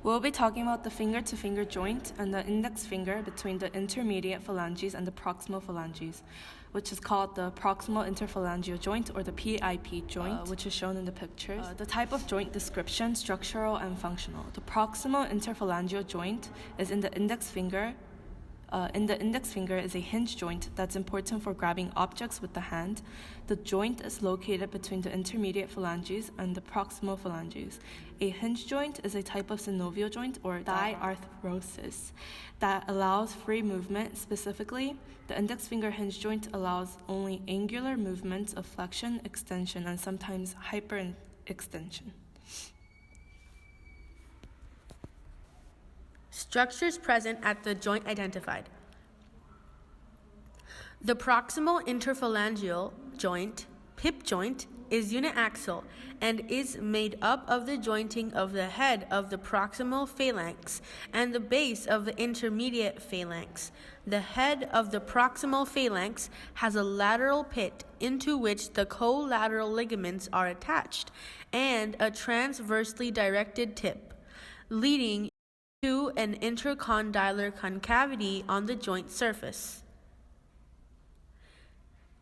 We'll be talking about the finger-to-finger joint and the index finger between the intermediate phalanges and the proximal phalanges, which is called the proximal interphalangeal joint or the PIP joint, which is shown in the pictures. The type of joint description, structural and functional. The proximal interphalangeal joint is in the index finger. In the index finger is a hinge joint that's important for grabbing objects with the hand. The joint is located between the intermediate phalanges and the proximal phalanges. A hinge joint is a type of synovial joint or diarthrosis that allows free movement. Specifically, the index finger hinge joint allows only angular movements of flexion, extension, and sometimes hyperextension. Structures present at the joint identified. The proximal interphalangeal joint, PIP joint, is uniaxial and is made up of the jointing of the head of the proximal phalanx and the base of the intermediate phalanx. The head of the proximal phalanx has a lateral pit into which the collateral ligaments are attached and a transversely directed tip, leading to an intercondylar concavity on the joint surface.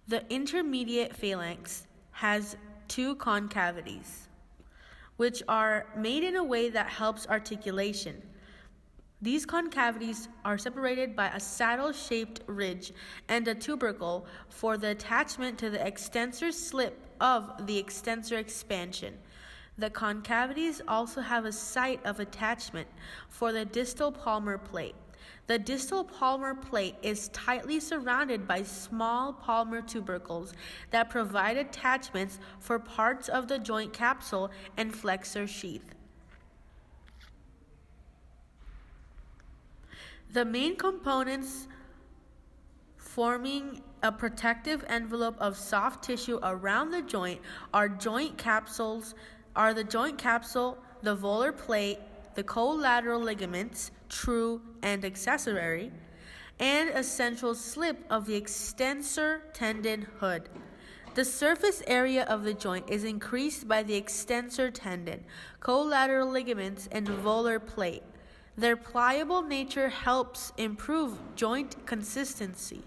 The intermediate phalanx has two concavities, which are made in a way that helps articulation. These concavities are separated by a saddle-shaped ridge and a tubercle for the attachment to the extensor slip of the extensor expansion. The concavities also have a site of attachment for the distal palmar plate. The distal palmar plate is tightly surrounded by small palmar tubercles that provide attachments for parts of the joint capsule and flexor sheath. The main components forming a protective envelope of soft tissue around the joint are the joint capsule, the volar plate, the collateral ligaments, true and accessory, and a central slip of the extensor tendon hood. The surface area of the joint is increased by the extensor tendon, collateral ligaments, and volar plate. Their pliable nature helps improve joint consistency.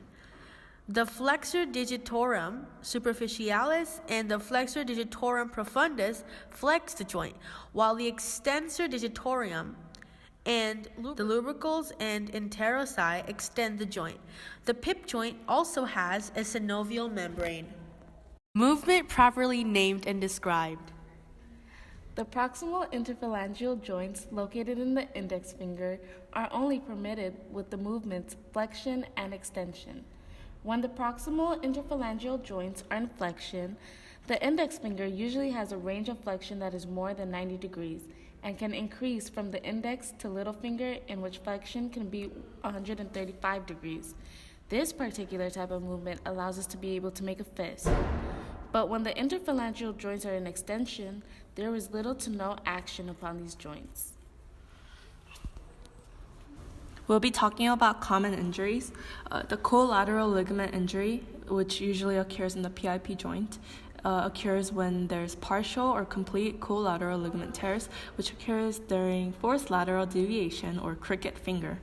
The flexor digitorum superficialis and the flexor digitorum profundus flex the joint, while the extensor digitorum and the lubricals and interossei extend the joint. The PIP joint also has a synovial membrane. Movement properly named and described. The proximal interphalangeal joints located in the index finger are only permitted with the movements flexion and extension. When the proximal interphalangeal joints are in flexion, the index finger usually has a range of flexion that is more than 90 degrees and can increase from the index to little finger, in which flexion can be 135 degrees. This particular type of movement allows us to be able to make a fist. But when the interphalangeal joints are in extension, there is little to no action upon these joints. We'll be talking about common injuries. The collateral ligament injury, which usually occurs in the PIP joint, occurs when there's partial or complete collateral ligament tears, which occurs during forced lateral deviation or cricket finger.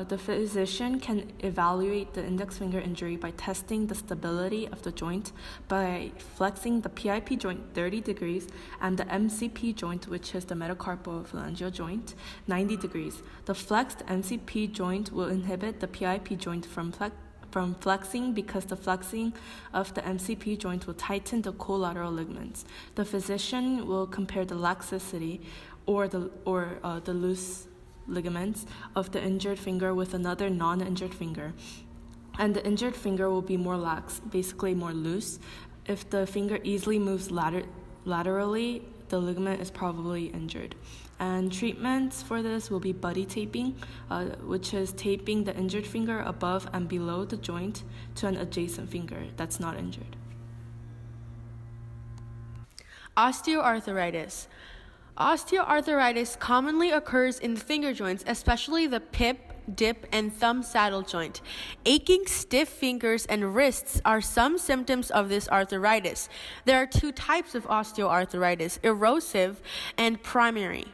The physician can evaluate the index finger injury by testing the stability of the joint by flexing the PIP joint 30 degrees and the MCP joint, which is the metacarpophalangeal joint, 90 degrees. The flexed MCP joint will inhibit the PIP joint from flexing because the flexing of the MCP joint will tighten the collateral ligaments. The physician will compare the laxity or the loose ligaments of the injured finger with another non-injured finger, and the injured finger will be more lax, basically more loose. If the finger easily moves laterally, the ligament is probably injured. And treatments for this will be buddy taping, which is taping the injured finger above and below the joint to an adjacent finger that's not injured. Osteoarthritis. Osteoarthritis commonly occurs in the finger joints, especially the PIP, dip, and thumb saddle joint. Aching, stiff fingers, and wrists are some symptoms of this arthritis. There are two types of osteoarthritis, erosive and primary.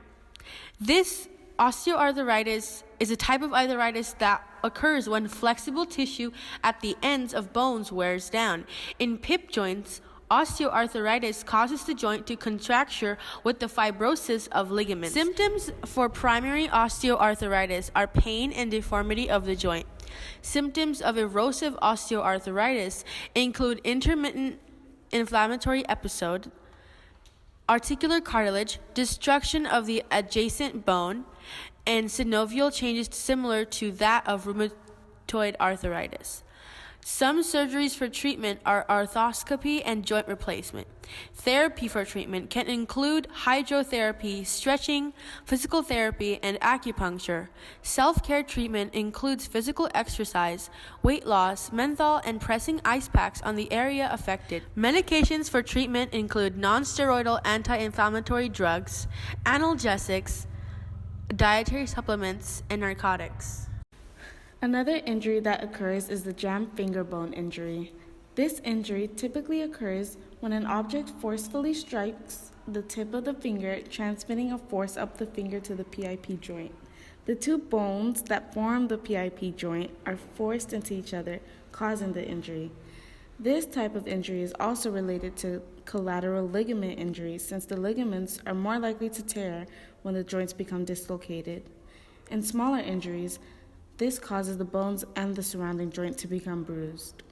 This Osteoarthritis is a type of arthritis that occurs when flexible tissue at the ends of bones wears down. In PIP joints, osteoarthritis causes the joint to contracture with the fibrosis of ligaments. Symptoms for primary osteoarthritis are pain and deformity of the joint. Symptoms of erosive osteoarthritis include intermittent inflammatory episode, articular cartilage, destruction of the adjacent bone, and synovial changes similar to that of rheumatoid arthritis. Some surgeries for treatment are arthroscopy and joint replacement. Therapy for treatment can include hydrotherapy, stretching, physical therapy, and acupuncture. Self-care treatment includes physical exercise, weight loss, menthol, and pressing ice packs on the area affected. Medications for treatment include non-steroidal anti-inflammatory drugs, analgesics, dietary supplements, and narcotics. Another injury that occurs is the jammed finger bone injury. This injury typically occurs when an object forcefully strikes the tip of the finger, transmitting a force up the finger to the PIP joint. The two bones that form the PIP joint are forced into each other, causing the injury. This type of injury is also related to collateral ligament injury, since the ligaments are more likely to tear when the joints become dislocated. In smaller injuries, this causes the bones and the surrounding joint to become bruised.